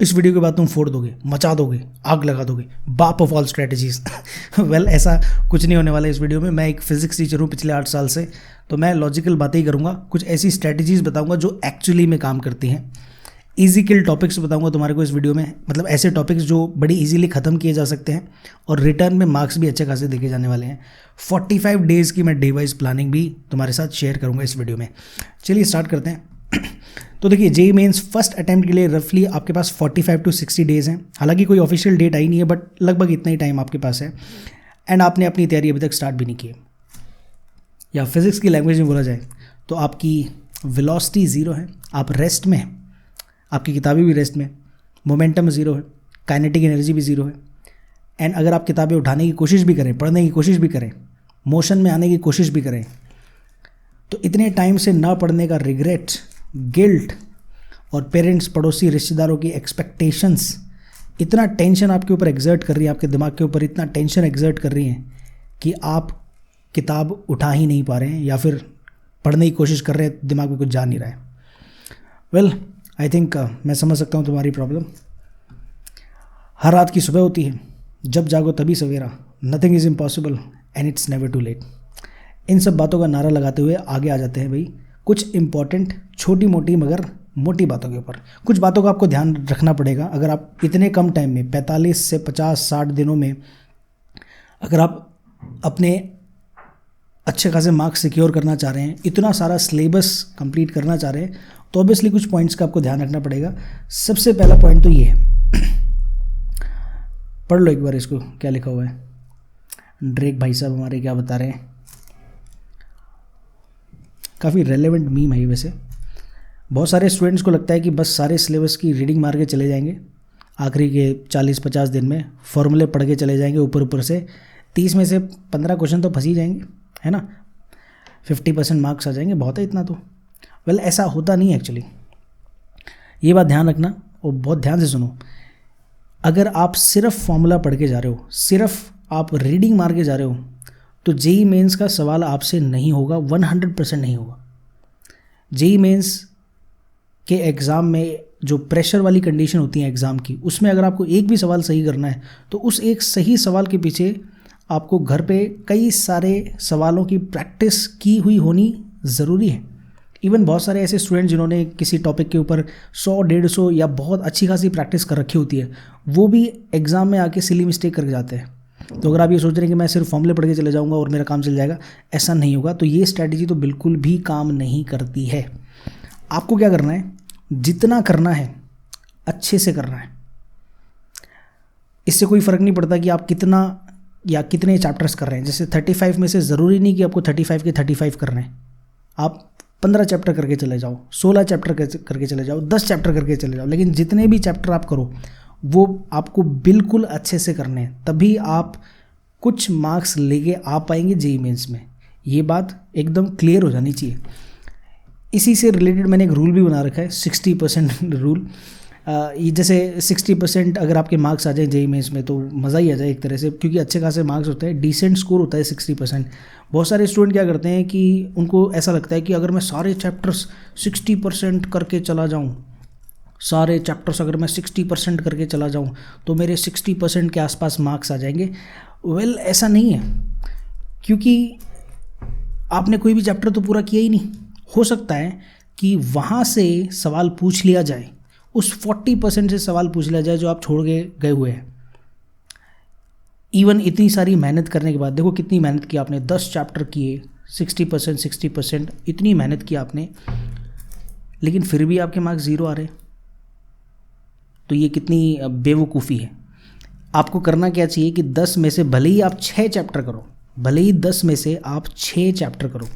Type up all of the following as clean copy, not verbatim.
इस वीडियो के बाद तुम फोड़ दोगे, मचा दोगे, आग लगा दोगे, बाप ऑफ ऑल स्ट्रेटजीज। वेल ऐसा कुछ नहीं होने वाला है इस वीडियो में। मैं एक फिजिक्स टीचर हूँ पिछले 8 साल से, तो मैं लॉजिकल बातें ही करूँगा। कुछ ऐसी स्ट्रेटजीज बताऊँगा जो एक्चुअली में काम करती हैं। ईजी किल टॉपिक्स बताऊँगा तुम्हारे को इस वीडियो में, मतलब ऐसे टॉपिक्स जो बड़ी ईजीली ख़त्म किए जा सकते हैं और रिटर्न में मार्क्स भी अच्छे खासे देखे जाने वाले हैं। 45 डेज़ की मैं डे वाइज प्लानिंग भी तुम्हारे साथ शेयर करूँगा इस वीडियो में। चलिए स्टार्ट करते हैं। तो देखिए, जेईई मेंस फर्स्ट अटैम्प्ट के लिए रफली आपके पास 45 to 60 डेज़ हैं। हालांकि कोई ऑफिशियल डेट आई नहीं है, बट लगभग इतना ही टाइम आपके पास है। एंड आपने अपनी तैयारी अभी तक स्टार्ट भी नहीं की है, या फिजिक्स की लैंग्वेज में बोला जाए तो आपकी वेलोसिटी ज़ीरो है, आप रेस्ट में हैं, आपकी किताबें भी रेस्ट में, मोमेंटम ज़ीरो है, काइनेटिक एनर्जी भी ज़ीरो है। एंड अगर आप किताबें उठाने की कोशिश भी करें, पढ़ने की कोशिश भी करें, मोशन में आने की कोशिश भी करें, तो इतने टाइम से ना पढ़ने का रिग्रेट, गिल्ट और पेरेंट्स, पड़ोसी, रिश्तेदारों की एक्सपेक्टेशंस, इतना टेंशन आपके ऊपर एग्जर्ट कर रही है, आपके दिमाग के ऊपर इतना टेंशन एग्जर्ट कर रही हैं कि आप किताब उठा ही नहीं पा रहे हैं, या फिर पढ़ने की कोशिश कर रहे हैं, दिमाग में कुछ जा नहीं रहा है। वेल आई थिंक मैं समझ सकता हूँ तुम्हारी प्रॉब्लम। हर रात की सुबह होती है, जब जागो तभी सवेरा, nothing is impossible and it's never too late. इन सब बातों का नारा लगाते हुए आगे आ जाते हैं भाई कुछ इंपॉर्टेंट छोटी मोटी मगर मोटी बातों के ऊपर। कुछ बातों का आपको ध्यान रखना पड़ेगा। अगर आप इतने कम टाइम में 45 से 50-60 दिनों में अगर आप अपने अच्छे खासे मार्क्स सिक्योर करना चाह रहे हैं, इतना सारा सिलेबस कंप्लीट करना चाह रहे हैं, तो ऑब्वियसली कुछ पॉइंट्स का आपको ध्यान रखना पड़ेगा। सबसे पहला पॉइंट तो ये है, पढ़ लो एक बार इसको, क्या लिखा हुआ है। ड्रेक भाई साहब हमारे क्या बता रहे हैं, काफ़ी रेलेवेंट मीम है ये। वैसे बहुत सारे स्टूडेंट्स को लगता है कि बस सारे सिलेबस की रीडिंग मार के चले जाएंगे, आखिरी के 40-50 दिन में फॉर्मूले पढ़ के चले जाएंगे ऊपर ऊपर से, 30 में से 15 क्वेश्चन तो फंस ही जाएंगे, है ना, 50% मार्क्स आ जाएंगे, बहुत है इतना तो। वेल ऐसा होता नहीं है एक्चुअली, ये बात ध्यान रखना और बहुत ध्यान से सुनो। अगर आप सिर्फ फॉर्मूला पढ़ के जा रहे हो, सिर्फ आप रीडिंग मार के जा रहे हो, तो जेईई मेंस का सवाल आपसे नहीं होगा, 100% नहीं होगा। जेईई मेंस के एग्ज़ाम में जो प्रेशर वाली कंडीशन होती है एग्ज़ाम की, उसमें अगर आपको एक भी सवाल सही करना है, तो उस एक सही सवाल के पीछे आपको घर पे कई सारे सवालों की प्रैक्टिस की हुई होनी ज़रूरी है। इवन बहुत सारे ऐसे स्टूडेंट जिन्होंने किसी टॉपिक के ऊपर 100-150 या बहुत अच्छी खासी प्रैक्टिस कर रखी होती है, वो भी एग्ज़ाम में आके सिली मिस्टेक करके जाते हैं। तो अगर आप ये सोच रहे हैं कि मैं सिर्फ फॉर्मूले पढ़ के चले जाऊंगा और मेरा काम चल जाएगा, ऐसा नहीं होगा। तो ये स्ट्रैटेजी तो बिल्कुल भी काम नहीं करती है। आपको क्या करना है, जितना करना है अच्छे से करना है। इससे कोई फ़र्क नहीं पड़ता कि आप कितना या कितने चैप्टर्स कर रहे हैं। जैसे 35 में से ज़रूरी नहीं कि आपको 35 के 35 करने हैं। आप 15 चैप्टर करके चले जाओ, 16 चैप्टर करके चले जाओ, 10 चैप्टर करके चले जाओ, लेकिन जितने भी चैप्टर आप करो वो आपको बिल्कुल अच्छे से करने हैं, तभी आप कुछ मार्क्स लेके आ पाएंगे जेईई मेंस में। ये बात एकदम क्लियर हो जानी चाहिए। इसी से रिलेटेड मैंने एक रूल भी बना रखा है, 60% रूल। ये जैसे 60% अगर आपके मार्क्स आ जाए जेईई मेंस में तो मज़ा ही आ जाए एक तरह से, क्योंकि अच्छे खासे मार्क्स होते हैं, डिसेंट स्कोर होता है 60%। बहुत सारे स्टूडेंट क्या करते हैं कि उनको ऐसा लगता है कि अगर मैं सारे चैप्टर्स 60% करके चला जाऊँ, सारे चैप्टर्स अगर मैं 60% करके चला जाऊं तो मेरे 60% के आसपास मार्क्स आ जाएंगे। वेल ऐसा नहीं है, क्योंकि आपने कोई भी चैप्टर तो पूरा किया ही नहीं। हो सकता है कि वहाँ से सवाल पूछ लिया जाए, उस 40% से सवाल पूछ लिया जाए जो आप छोड़ के गए हुए हैं। इवन इतनी सारी मेहनत करने के बाद, देखो कितनी मेहनत की आपने, 10 चैप्टर किए, 60% इतनी मेहनत की आपने, लेकिन फिर भी आपके मार्क्स 0 आ रहे। तो ये कितनी बेवकूफ़ी है। आपको करना क्या चाहिए कि 10 में से भले ही आप 6 चैप्टर करो, भले ही 10 में से आप 6 चैप्टर करो,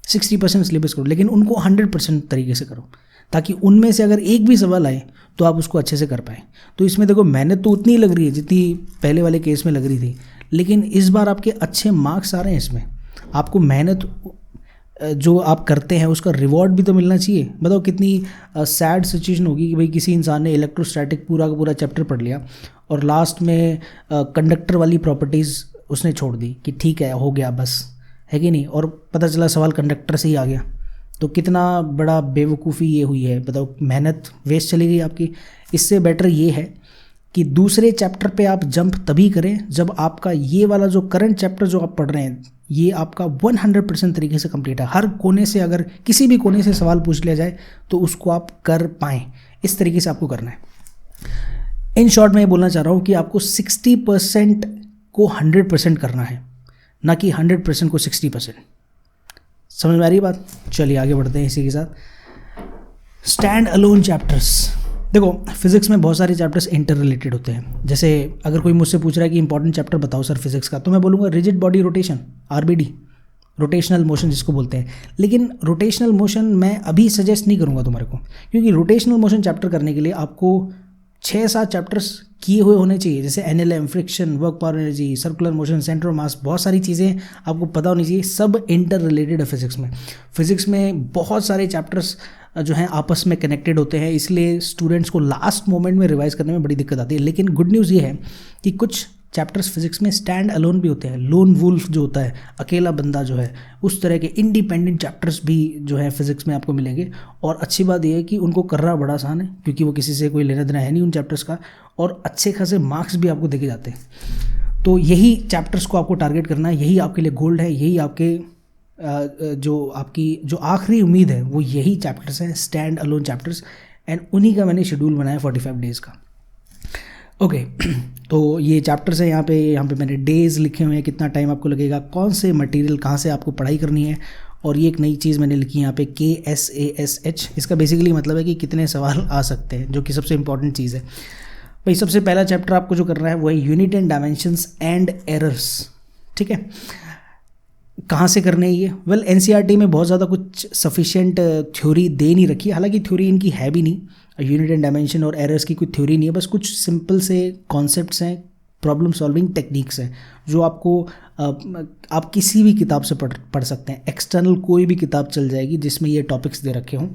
60% सिलेबस करो, लेकिन उनको 100% तरीके से करो, ताकि उनमें से अगर एक भी सवाल आए तो आप उसको अच्छे से कर पाएँ। तो इसमें देखो मेहनत तो उतनी लग रही है जितनी पहले वाले केस में लग रही थी, लेकिन इस बार आपके अच्छे मार्क्स आ रहे हैं। इसमें आपको मेहनत जो आप करते हैं उसका रिवॉर्ड भी तो मिलना चाहिए। बताओ कितनी सैड सिचुएशन होगी कि भाई किसी इंसान ने इलेक्ट्रोस्टैटिक पूरा का पूरा चैप्टर पढ़ लिया और लास्ट में कंडक्टर वाली प्रॉपर्टीज़ उसने छोड़ दी कि ठीक है हो गया बस, है कि नहीं, और पता चला सवाल कंडक्टर से ही आ गया। तो कितना बड़ा बेवकूफ़ी ये हुई है, बताओ, मेहनत वेस्ट चली गई आपकी। इससे बेटर ये है कि दूसरे चैप्टर पे आप जंप तभी करें जब आपका ये वाला जो करंट चैप्टर जो आप पढ़ रहे हैं ये आपका 100% तरीके से कंप्लीट है। हर कोने से, अगर किसी भी कोने से सवाल पूछ लिया जाए तो उसको आप कर पाएँ, इस तरीके से आपको करना है। इन शॉर्ट मैं ये बोलना चाह रहा हूँ कि आपको 60% को 100% करना है, ना कि 100% को 60%। समझ में आ रही है बात? चलिए आगे बढ़ते हैं इसी के साथ। Stand alone chapters. देखो, फिजिक्स में बहुत सारे चैप्टर्स इंटर रिलेटेड होते हैं। जैसे अगर कोई मुझसे पूछ रहा है कि इंपॉर्टेंट चैप्टर बताओ सर फिजिक्स का, तो मैं बोलूँगा rigid body rotation, RBD, rotational motion जिसको बोलते हैं। लेकिन रोटेशनल मोशन मैं अभी सजेस्ट नहीं करूँगा तुम्हारे को, क्योंकि रोटेशनल मोशन चैप्टर करने के लिए आपको 6-7 चैप्टर्स किए हुए होने चाहिए। जैसे NLM, friction, work power energy, circular motion, centre of mass, बहुत सारी चीज़ें आपको पता होनी चाहिए। सब इंटर रिलेटेड है फिजिक्स में। फिजिक्स में बहुत सारे चैप्टर्स जो हैं आपस में कनेक्टेड होते हैं, इसलिए स्टूडेंट्स को लास्ट मोमेंट में रिवाइज करने में बड़ी दिक्कत आती है। लेकिन गुड न्यूज़ ये है कि कुछ चैप्टर्स फिजिक्स में स्टैंड अलोन भी होते हैं। लोन वुल्फ जो होता है, अकेला बंदा जो है, उस तरह के इंडिपेंडेंट चैप्टर्स भी जो है फिजिक्स में आपको मिलेंगे। और अच्छी बात यह है कि उनको करना बड़ा आसान है, क्योंकि वो किसी से कोई लेना देना है नहीं उन चैप्टर्स का, और अच्छे खासे मार्क्स भी आपको देके जाते हैं। तो यही चैप्टर्स को आपको टारगेट करना है, यही आपके लिए गोल्ड है, यही आपके जो आखिरी उम्मीद है वो यही चैप्टर्स हैं, स्टैंड अलोन चैप्टर्स। एंड उन्हीं का मैंने शेड्यूल बनाया 45 डेज़ का। ओके तो ये चैप्टर्स है। यहाँ पे मैंने डेज़ लिखे हुए हैं, कितना टाइम आपको लगेगा, कौन से मटेरियल कहाँ से आपको पढ़ाई करनी है। और ये एक नई चीज़ मैंने लिखी है यहाँ पे, KSASH। इसका बेसिकली मतलब है कि कितने सवाल आ सकते हैं, जो कि सबसे इंपॉर्टेंट चीज़ है भाई। सबसे पहला चैप्टर आपको जो करना है वो है unit and dimensions and errors. ठीक है, कहाँ से करने हैं ये? वेल, NCERT में बहुत ज़्यादा कुछ सफिशिएंट थ्योरी दे नहीं रखी है। हालांकि थ्योरी इनकी है भी नहीं, यूनिट एंड डायमेंशन और एरर्स की कोई थ्योरी नहीं है, बस कुछ सिंपल से कॉन्सेप्ट्स हैं, प्रॉब्लम सॉल्विंग टेक्निक्स हैं, जो आपको आप किसी भी किताब से पढ़ सकते हैं। एक्सटर्नल कोई भी किताब चल जाएगी जिसमें ये टॉपिक्स दे रखे हों,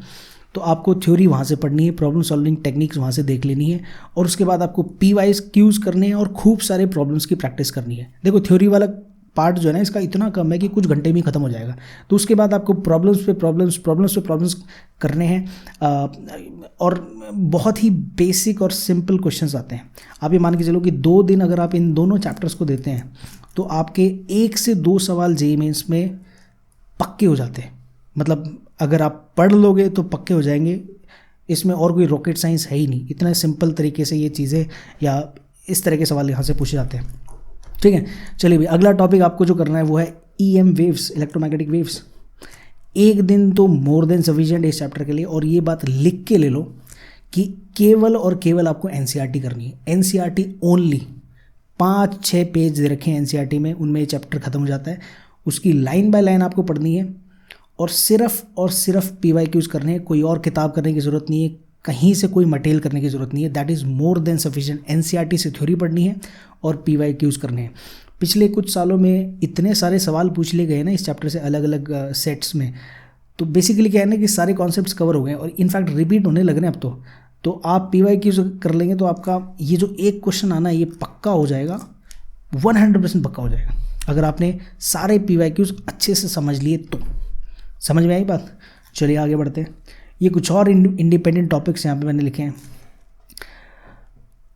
तो आपको थ्योरी वहाँ से पढ़नी है, प्रॉब्लम सॉल्विंग टेक्निक्स वहाँ से देख लेनी है, और उसके बाद आपको PYQs करने हैं और खूब सारे प्रॉब्लम्स की प्रैक्टिस करनी है। देखो, थ्योरी वाला पार्ट जो है ना इसका इतना कम है कि कुछ घंटे में ख़त्म हो जाएगा। तो उसके बाद आपको प्रॉब्लम्स करने हैं, और बहुत ही बेसिक और सिंपल क्वेश्चंस आते हैं। आप ये मान के चलो कि 2 दिन अगर आप इन दोनों चैप्टर्स को देते हैं तो आपके 1 से 2 सवाल JEE मेंस में पक्के हो जाते हैं। मतलब अगर आप पढ़ लोगे तो पक्के हो जाएंगे। इसमें और कोई रॉकेट साइंस है ही नहीं, इतना सिंपल तरीके से ये चीज़ें या इस तरह के सवाल यहाँ से पूछे जाते हैं। ठीक है, चलिए भाई, अगला टॉपिक आपको जो करना है वो है EM वेव्स, इलेक्ट्रोमैग्नेटिक वेव्स। 1 दिन तो मोर देन सफिशिएंट इस चैप्टर के लिए। और ये बात लिख के ले लो कि केवल और केवल आपको NCERT करनी है, NCERT ओनली। 5-6 पेज दे रखे हैं NCERT में, उनमें ये चैप्टर खत्म हो जाता है। उसकी लाइन बाय लाइन आपको पढ़नी है और सिर्फ PYQs करने हैं। कोई और किताब करने की ज़रूरत नहीं है, कहीं से कोई मटेरियल करने की ज़रूरत नहीं है। That is more than sufficient. NCERT से थ्योरी पढ़नी है और PYQs करने हैं। पिछले कुछ सालों में इतने सारे सवाल पूछ लिए गए ना इस चैप्टर से, अलग अलग सेट्स में, तो बेसिकली क्या है ना कि सारे कॉन्सेप्ट्स कवर हो गए और इनफैक्ट रिपीट होने लग रहे हैं अब तो आप PYQs कर लेंगे तो आपका ये जो एक क्वेश्चन आना है ये पक्का हो जाएगा, 100% पक्का हो जाएगा, अगर आपने सारे PYQs अच्छे से समझ लिए तो। समझ में आई बात? चलिए आगे बढ़ते हैं। ये कुछ और इंडिपेंडेंट टॉपिक्स यहाँ पे मैंने लिखे हैं।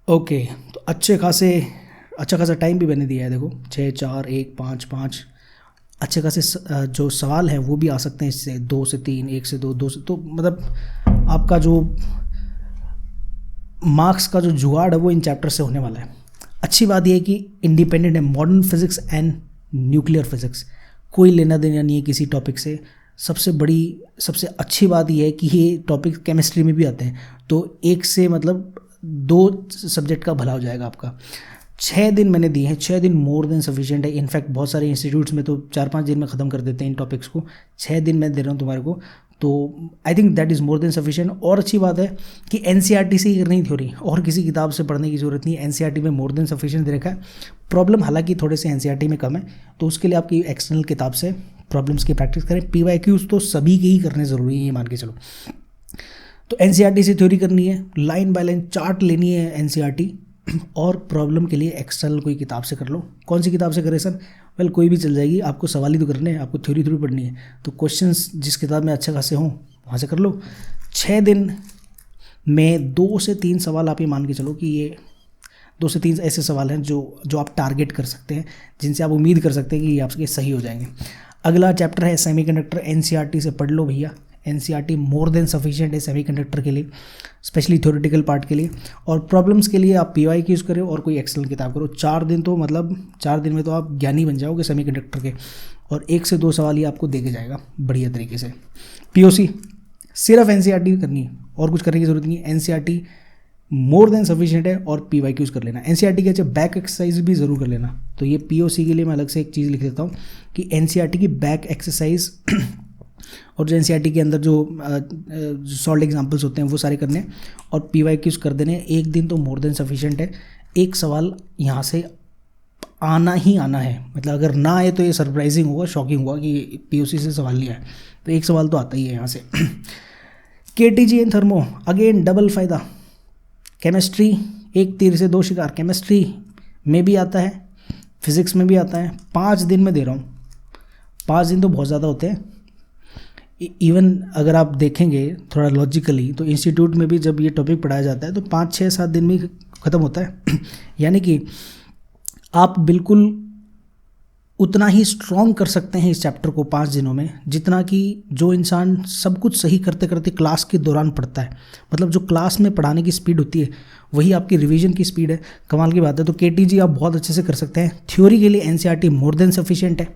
ओके, तो अच्छा खासा टाइम भी मैंने दिया है। देखो 6, 4, 1, 5, 5 अच्छे खासे जो सवाल हैं वो भी आ सकते हैं इससे, 2 से 3, 1 से 2, 2 से, तो मतलब आपका जो मार्क्स का जो जुगाड़ है वो इन चैप्टर से होने वाला है। अच्छी बात यह है कि इंडिपेंडेंट है, modern physics and nuclear physics, कोई लेना देना नहीं है किसी टॉपिक से। सबसे अच्छी बात यह है कि ये टॉपिक केमिस्ट्री में भी आते हैं, तो 1 से मतलब 2 सब्जेक्ट का भला हो जाएगा आपका। 6 दिन मैंने दिए हैं, 6 दिन मोर देन सफिशिएंट है। इनफैक्ट बहुत सारे इंस्टीट्यूट्स में तो 4-5 दिन में ख़त्म कर देते हैं इन टॉपिक्स को। 6 दिन मैं दे रहा हूँ तुम्हारे को, तो I think that is more than sufficient. और अच्छी बात है कि NCERT से ही करनी थ्योरी, और किसी किताब से पढ़ने की ज़रूरत नहीं है। NCERT में मोर देन सफिशिएंट दे रखा है। प्रॉब्लम हालांकि थोड़े से NCERT में कम है, तो उसके लिए आपकी एक्सटर्नल किताब से प्रॉब्लम्स की प्रैक्टिस करें। PYQs तो सभी के ही करने ज़रूरी है, ये मान के चलो। तो NCERT से थ्योरी करनी है, लाइन बाय लाइन चार्ट लेनी है NCERT, और प्रॉब्लम के लिए एक्सटर्नल कोई किताब से कर लो। कौन सी किताब से करें सर? वेल कोई भी चल जाएगी, आपको सवाल ही तो करने हैं, आपको थ्योरी थोड़ी पढ़नी है। तो क्वेश्चंस जिस किताब में अच्छे खासे हों वहाँ से कर लो। 6 दिन में 2 से 3 सवाल आप ये मान के चलो कि ये 2 से 3 ऐसे सवाल हैं जो आप टारगेट कर सकते हैं, जिनसे आप उम्मीद कर सकते हैं कि ये आपके सही हो जाएंगे। अगला चैप्टर है सेमीकंडक्टर। एनसीईआरटी से पढ़ लो भैया, एनसीईआरटी मोर देन सफिशिएंट है सेमीकंडक्टर के लिए, स्पेशली थ्योरेटिकल पार्ट के लिए। और प्रॉब्लम्स के लिए आप पीवाई की यूज़ करो और कोई एक्सटर्नल किताब करो। 4 दिन तो मतलब 4 दिन में तो आप ज्ञानी बन जाओगे सेमीकंडक्टर के, और 1 से 2 सवाल ही आपको दे के जाएगा बढ़िया तरीके से। पीओसी सिर्फ एनसीईआरटी करनी है और कुछ करने की जरूरत नहीं है, एनसीईआरटी मोर देन सफिशिएंट है, और पीवाई यूज़ कर लेना। एनसीईआरटी के अच्छा बैक एक्सरसाइज भी ज़रूर कर लेना। तो ये पीओसी के लिए मैं अलग से एक चीज़ लिख देता हूँ कि एनसीईआरटी की बैक एक्सरसाइज और जो एनसीईआरटी के अंदर जो सॉल्ड एग्जांपल्स होते हैं वो सारे करने हैं, और पीवाई यूज़ कर देने। 1 दिन तो मोर देन सफिशिएंट है। एक सवाल यहाँ से आना ही आना है, मतलब अगर ना आए तो ये सरप्राइजिंग होगा, शॉकिंग होगा कि पीओसी से सवाल लिया है, तो एक सवाल तो आता ही है यहाँ से। KTG and thermo, again double फ़ायदा। केमिस्ट्री, एक तीर से 2 शिकार, केमिस्ट्री में भी आता है, फिज़िक्स में भी आता है। 5 दिन में दे रहा हूँ, 5 दिन तो बहुत ज़्यादा होते हैं। इवन अगर आप देखेंगे थोड़ा लॉजिकली तो इंस्टीट्यूट में भी जब ये टॉपिक पढ़ाया जाता है तो 5, 6, 7 दिन में ख़त्म होता है। यानी कि आप बिल्कुल उतना ही स्ट्रॉन्ग कर सकते हैं इस चैप्टर को 5 दिनों में, जितना कि जो इंसान सब कुछ सही करते करते क्लास के दौरान पढ़ता है। मतलब जो क्लास में पढ़ाने की स्पीड होती है वही आपकी रिवीजन की स्पीड है। कमाल की बात है। तो केटीजी आप बहुत अच्छे से कर सकते हैं। थ्योरी के लिए एनसीईआरटी मोर देन सफिशिएंट है,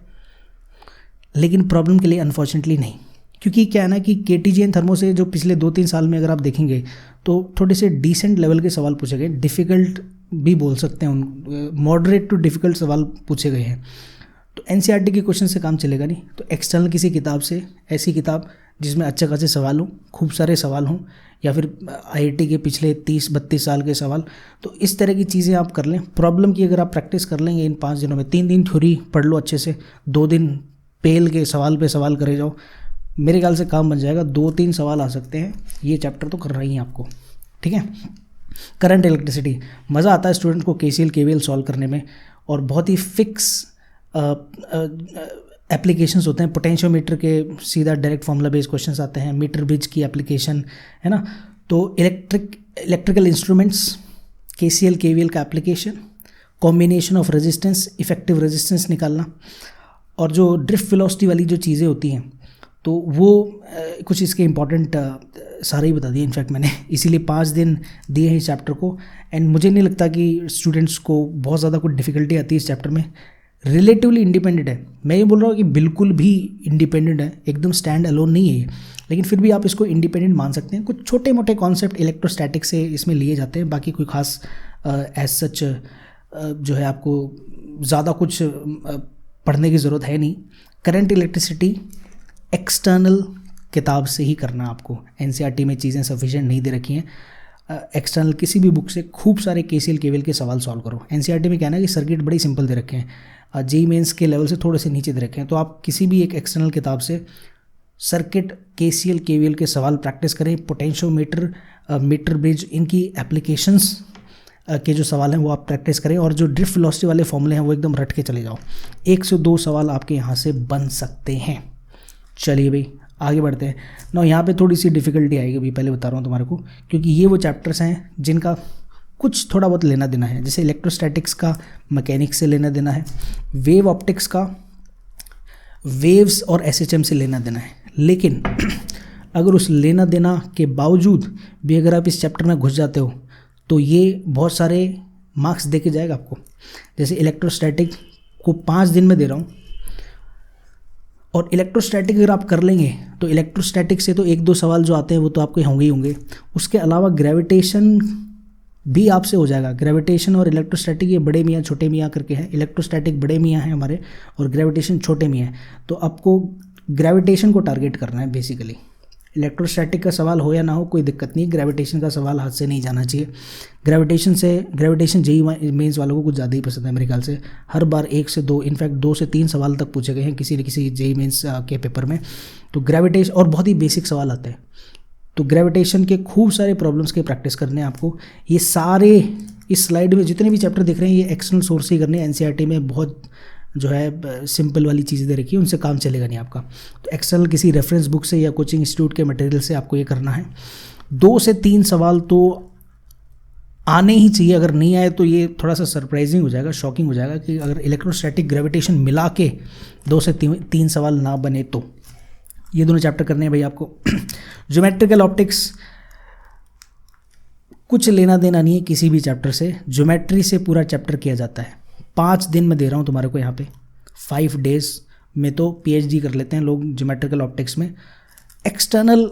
लेकिन प्रॉब्लम के लिए अनफॉर्चुनेटली नहीं। क्योंकि क्या है ना कि केटीजी एंड थर्मो से जो पिछले 2-3 साल में अगर आप देखेंगे तो थोड़े से डिसेंट लेवल के सवाल पूछे गए, डिफ़िकल्ट भी बोल सकते हैं, उन मॉडरेट टू डिफ़िकल्ट सवाल पूछे गए हैं। तो एनसीईआरटी के क्वेश्चन से काम चलेगा नहीं। तो एक्सटर्नल किसी किताब से, ऐसी किताब जिसमें अच्छे खासे सवाल हों, खूब सारे सवाल हों, या फिर आईआईटी के पिछले 30-32 साल के सवाल, तो इस तरह की चीज़ें आप कर लें। प्रॉब्लम की अगर आप प्रैक्टिस कर लेंगे इन 5 दिनों में, 3 दिन थ्योरी पढ़ लो अच्छे से, 2 दिन पेल के सवाल पे सवाल करे जाओ, मेरे ख्याल से काम बन जाएगा। 2-3 सवाल आ सकते हैं, ये चैप्टर तो कर रही हैं आपको, ठीक है। करंट इलेक्ट्रिसिटी, मज़ा आता है स्टूडेंट को केसीएल केवीएल सॉल्व करने में, और बहुत ही फिक्स एप्लीकेशंस होते हैं। पोटेंशियोमीटर के सीधा डायरेक्ट फॉर्मूला बेस्ड क्वेश्चंस आते हैं, मीटर ब्रिज की एप्लीकेशन है ना। तो इलेक्ट्रिकल इंस्ट्रूमेंट्स, केसीएल केवीएल का application, combination of resistance, effective resistance निकालना, और जो ड्रिफ्ट वेलोसिटी वाली जो चीज़ें होती हैं तो वो कुछ इसके इम्पॉर्टेंट सारे ही बता दिए इनफैक्ट मैंने, इसीलिए 5 दिन दिए हैं इस चैप्टर को। एंड मुझे नहीं लगता कि स्टूडेंट्स को बहुत ज़्यादा कुछ डिफ़िकल्टी आती है इस चैप्टर में। रिलेटिवली इंडिपेंडेंट है, मैं ये बोल रहा हूँ कि बिल्कुल भी इंडिपेंडेंट है, एकदम स्टैंड अलोन नहीं है ये, लेकिन फिर भी आप इसको इंडिपेंडेंट मान सकते हैं। कुछ छोटे मोटे कॉन्सेप्ट इलेक्ट्रोस्टैटिक से इसमें लिए जाते हैं, बाकी कोई खास एज सच जो है आपको ज़्यादा कुछ पढ़ने की ज़रूरत है नहीं। करंट इलेक्ट्रिसिटी एक्सटर्नल किताब से ही करना आपको, एनसीईआरटी में चीज़ें सफिशिएंट नहीं दे रखी हैं। एक्सटर्नल किसी भी बुक से खूब सारे केसीएल केवीएल के सवाल सॉल्व करो। एनसीईआरटी में क्या है ना कि सर्किट बड़ी सिंपल दे रखे हैं, जेईई मेंस के लेवल से थोड़े से नीचे दे रखे हैं, तो आप किसी भी एक एक्सटर्नल किताब से सर्किट केसीएल केवीएल के सवाल प्रैक्टिस करें। पोटेंशियोमीटर, मीटर ब्रिज, इनकी एप्लीकेशंस के जो सवाल हैं वो आप प्रैक्टिस करें, और जो ड्रिफ्ट वेलोसिटी वाले फॉर्मूले हैं वो एकदम रट के चले जाओ। 1 से 2 सवाल आपके यहाँ से बन सकते हैं। चलिए भाई आगे बढ़ते हैं ना। यहाँ पे थोड़ी सी डिफ़िकल्टी आएगी भाई, पहले बता रहा हूँ तुम्हारे को, क्योंकि ये वो चैप्टर्स हैं जिनका कुछ थोड़ा बहुत लेना देना है। जैसे इलेक्ट्रोस्टैटिक्स का मैकेनिक्स से लेना देना है, वेव ऑप्टिक्स का वेव्स और एसएचएम से लेना देना है। लेकिन अगर उस लेना देना के बावजूद भी अगर आप इस चैप्टर में घुस जाते हो तो ये बहुत सारे मार्क्स दे के जाएगा आपको। जैसे इलेक्ट्रोस्टैटिक को 5 दिन में दे रहा हूँ, और इलेक्ट्रोस्टैटिक अगर आप कर लेंगे तो इलेक्ट्रोस्टैटिक से तो 1-2 सवाल जो आते हैं वो तो आपके होंगे ही होंगे। उसके अलावा ग्रेविटेशन भी आपसे हो जाएगा। ग्रेविटेशन और इलेक्ट्रोस्टैटिक ये बड़े मियाँ छोटे मियाँ करके हैं, इलेक्ट्रोस्टैटिक बड़े मियाँ हैं हमारे और ग्रेविटेशन छोटे मियाँ हैं। तो आपको ग्रेविटेशन को टारगेट करना है बेसिकली। इलेक्ट्रोस्टैटिक का सवाल हो या ना हो कोई दिक्कत नहीं, ग्रेविटेशन का सवाल हाथ से नहीं जाना चाहिए। ग्रेविटेशन जेईई मेंस वालों को कुछ ज़्यादा ही पसंद है मेरे ख्याल से। हर बार 1 से 2 इनफैक्ट 2 से 3 सवाल तक पूछे गए हैं किसी न किसी जेईई मेंस के पेपर में। तो ग्रेविटेशन और बहुत ही बेसिक सवाल आते हैं, तो ग्रेविटेशन के खूब सारे प्रॉब्लम्स के प्रैक्टिस करने हैं आपको। ये सारे इस स्लाइड में जितने भी चैप्टर दिख रहे हैं ये एक्सटर्नल सोर्स ही करने हैं। एनसीईआरटी में बहुत जो है सिंपल वाली चीज़ें दे रखी है, उनसे काम चलेगा नहीं आपका। तो एक्सटर्नल किसी रेफरेंस बुक से या कोचिंग इंस्टीट्यूट के मटेरियल से आपको ये करना है। 2 से 3 सवाल तो आने ही चाहिए, अगर नहीं आए तो ये थोड़ा सा सरप्राइजिंग हो जाएगा, शॉकिंग हो जाएगा कि अगर इलेक्ट्रोस्टैटिक ग्रेविटेशन मिला के 2 से 3 सवाल ना बने तो। ये दोनों चैप्टर करने हैं भाई आपको। ज्योमेट्रिकल ऑप्टिक्स कुछ लेना देना नहीं है किसी भी चैप्टर से, ज्योमेट्री से पूरा चैप्टर किया जाता है। 5 दिन में दे रहा हूँ तुम्हारे को यहाँ पे, 5 डेज में तो पीएचडी कर लेते हैं लोग ज्योमेट्रिकल ऑप्टिक्स में। एक्सटर्नल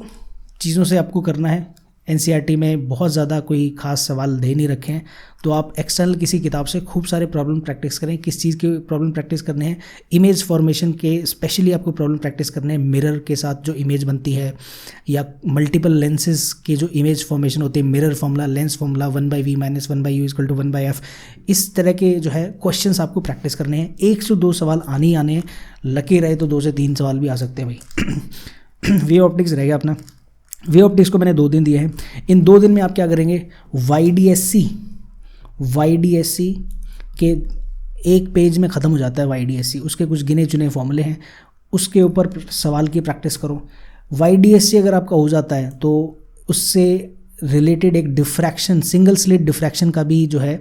चीज़ों से आपको करना है। एनसीईआरटी में बहुत ज़्यादा कोई खास सवाल दे नहीं रखे हैं, तो आप एक्सटर्नल किसी किताब से खूब सारे प्रॉब्लम प्रैक्टिस करें। किस चीज़ के प्रॉब्लम प्रैक्टिस करने हैं? इमेज फॉर्मेशन के स्पेशली आपको प्रॉब्लम प्रैक्टिस करने हैं। मिरर के साथ जो इमेज बनती है, या मल्टीपल लेंसेज के जो इमेज फॉर्मेशन होती है, mirror formula, lens formula, 1/v - 1/u = 1/f, इस तरह के जो है क्वेश्चंस आपको प्रैक्टिस करने हैं। 1 से 2 सवाल आने ही आने हैं, लकी रहे तो 2 से 3 सवाल भी आ सकते हैं भाई। वे ऑप्टिक्स रहेगा अपना। वे ऑप्टिक्स को मैंने 2 दिन दिए हैं। इन 2 दिन में आप क्या करेंगे? YDSC के एक पेज में ख़त्म हो जाता है YDSC, उसके कुछ गिने चुने फॉर्मूले हैं, उसके ऊपर सवाल की प्रैक्टिस करो। YDSC अगर आपका हो जाता है तो उससे रिलेटेड एक डिफ्रैक्शन, सिंगल स्लिट डिफ्रैक्शन का भी जो है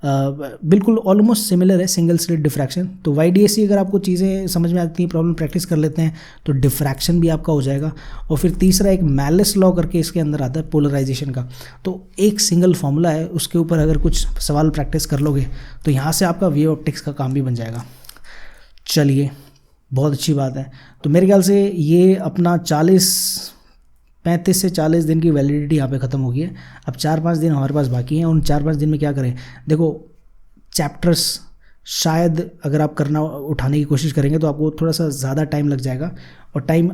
बिल्कुल ऑलमोस्ट सिमिलर है, सिंगल स्लिट डिफ्रैक्शन। तो YDSC अगर आपको चीज़ें समझ में आती हैं, प्रॉब्लम प्रैक्टिस कर लेते हैं, तो डिफ्रैक्शन भी आपका हो जाएगा। और फिर तीसरा एक मैलिस लॉ करके इसके अंदर आता है पोलराइजेशन का, तो एक सिंगल फॉर्मूला है, उसके ऊपर अगर कुछ सवाल प्रैक्टिस कर लोगे तो यहाँ से आपका वे ऑप्टिक्स का काम भी बन जाएगा। चलिए, बहुत अच्छी बात है। तो मेरे ख्याल से ये अपना 35 से 40 दिन की वैलिडिटी यहाँ पे ख़त्म हो गई है। अब 4-5 दिन हमारे पास बाकी हैं। उन 4-5 दिन में क्या करें? देखो, चैप्टर्स शायद अगर आप उठाने की कोशिश करेंगे तो आपको थोड़ा सा ज़्यादा टाइम लग जाएगा, और टाइम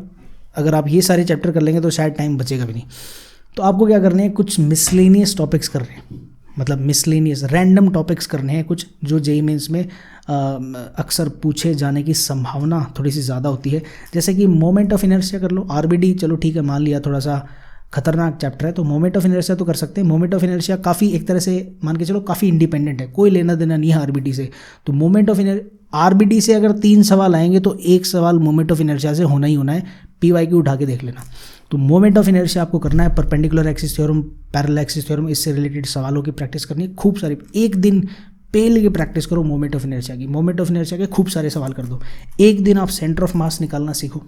अगर आप ये सारे चैप्टर कर लेंगे तो शायद टाइम बचेगा भी नहीं। तो आपको क्या करने हैं? कुछ मिसलेनियस टॉपिक्स करने हैं, मतलब मिसलेनियस रैंडम टॉपिक्स करने हैं कुछ, जो जेईई मेंस में अक्सर पूछे जाने की संभावना थोड़ी सी ज़्यादा होती है। जैसे कि मोमेंट ऑफ इनर्शिया कर लो। आरबीडी चलो ठीक है, मान लिया थोड़ा सा खतरनाक चैप्टर है, तो मोमेंट ऑफ इनर्शिया तो कर सकते हैं। मोमेंट ऑफ इनर्शिया काफ़ी एक तरह से मान के चलो काफ़ी इंडिपेंडेंट है, कोई लेना देना नहीं है आरबीडी से। तो मोमेंट ऑफ आरबीडी से अगर 3 सवाल आएंगे तो 1 सवाल मोमेंट ऑफ इनर्शिया से होना ही होना है। PYQ उठा के देख लेना। तो मोमेंट ऑफ इनर्शिया आपको करना है, perpendicular axis theorem, parallel axis theorem, इससे रिलेटेड सवालों की प्रैक्टिस करनी है खूब सारी। एक दिन पे लेके प्रैक्टिस करो मोमेंट ऑफ इनर्शिया की। मोमेंट ऑफ इनर्शिया के खूब सारे सवाल कर दो। एक दिन आप सेंटर ऑफ मास निकालना सीखो।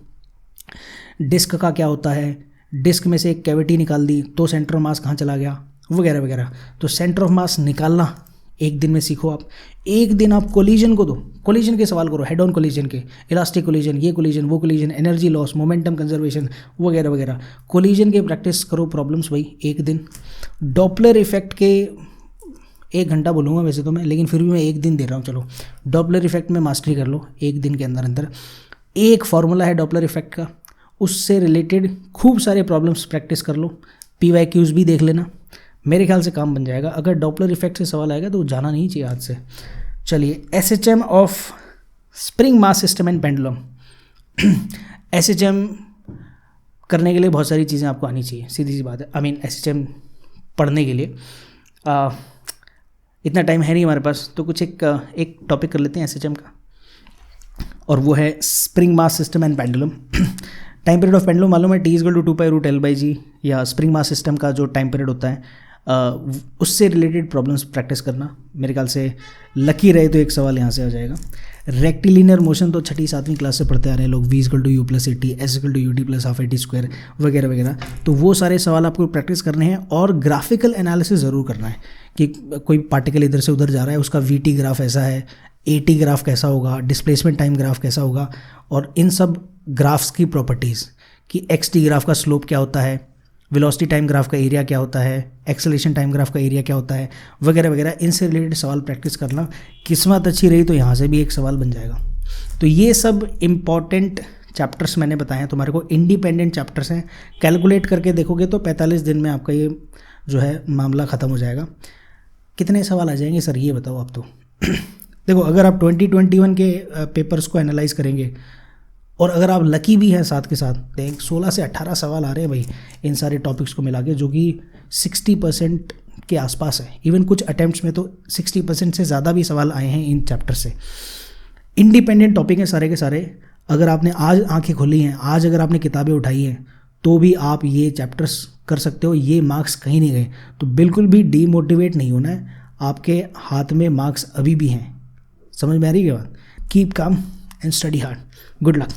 डिस्क का क्या होता है, डिस्क में से एक कैविटी निकाल दी तो सेंटर ऑफ मास कहाँ चला गया, वगैरह वगैरह। तो सेंटर ऑफ मास निकालना एक दिन में सीखो आप। एक दिन आप कोलिजन को दो, कोलिजन के सवाल करो, हेड ऑन कोलिजन के, इलास्टिक कोलिजन, ये कोलिजन, वो collision, energy loss, momentum conservation, वगैरह वगैरह। कोलिजन के प्रैक्टिस करो प्रॉब्लम्स भाई एक दिन। डॉपलर इफेक्ट के 1 घंटा बोलूँगा वैसे तो मैं, लेकिन फिर भी मैं 1 दिन दे रहा हूँ। चलो, डॉपलर इफेक्ट में मास्टरी कर लो एक दिन के अंदर अंदर। एक फॉर्मूला है डॉपलर इफेक्ट का, उससे रिलेटेड खूब सारे प्रॉब्लम्स प्रैक्टिस कर लो। PYQs भी देख लेना, मेरे ख्याल से काम बन जाएगा। अगर डॉपलर इफेक्ट से सवाल आएगा तो जाना नहीं चाहिए हाथ से। चलिए, SHM of spring mass system and pendulum. SHM करने के लिए बहुत सारी चीज़ें आपको आनी चाहिए, सीधी सी बात है। SHM पढ़ने के लिए इतना टाइम है नहीं हमारे पास, तो कुछ एक टॉपिक कर लेते हैं SHM का, और वो है spring mass system and pendulum. Time period of pendulum मालूम है, T = 2π√L/g, या स्प्रिंग मास सिस्टम का जो टाइम पीरियड होता है उससे रिलेटेड प्रॉब्लम्स प्रैक्टिस करना। मेरे ख्याल से लकी रहे तो एक सवाल यहाँ से आ जाएगा। रेक्टिलिनियर मोशन तो 6ठी 7वीं क्लास से पढ़ते आ रहे हैं लोग, V = U + AT, S = UT + ½ AT², वगैरह वगैरह। तो वो सारे सवाल आपको प्रैक्टिस करने हैं, और ग्राफिकल एनालिसिस ज़रूर करना है कि कोई पार्टिकल इधर से उधर जा रहा है, उसका VT ग्राफ ऐसा है, AT ग्राफ कैसा होगा, डिस्प्लेसमेंट टाइम ग्राफ कैसा होगा, और इन सब ग्राफ्स की प्रॉपर्टीज़ कि XT ग्राफ का स्लोप क्या होता है, वेलोसिटी टाइम ग्राफ का एरिया क्या होता है, एक्सेलरेशन टाइम ग्राफ का एरिया क्या होता है, वगैरह वगैरह। इनसे रिलेटेड सवाल प्रैक्टिस करना। किस्मत अच्छी रही तो यहाँ से भी एक सवाल बन जाएगा। तो ये सब इम्पॉर्टेंट चैप्टर्स मैंने बताए हैं तुम्हारे को, इंडिपेंडेंट चैप्टर्स हैं। कैलकुलेट करके देखोगे तो 45 दिन में आपका ये जो है मामला ख़त्म हो जाएगा। कितने सवाल आ जाएंगे सर ये बताओ आप तो। देखो, अगर आप 2021 के पेपर्स को एनालाइज करेंगे, और अगर आप लकी भी हैं साथ के साथ, देख 16 से 18 सवाल आ रहे हैं भाई इन सारे टॉपिक्स को मिला के, जो कि 60% के आसपास है। इवन कुछ अटैम्प्ट्स में तो 60% से ज़्यादा भी सवाल आए हैं इन चैप्टर से। इंडिपेंडेंट टॉपिक हैं सारे के सारे। अगर आपने आज आंखें खोली हैं, आज अगर आपने किताबें उठाई हैं, तो भी आप ये चैप्टर्स कर सकते हो, ये मार्क्स कहीं नहीं गए। तो बिल्कुल भी डीमोटिवेट नहीं होना है, आपके हाथ में मार्क्स अभी भी हैं। समझ में आ रही है बात? Keep calm and study hard. Good luck.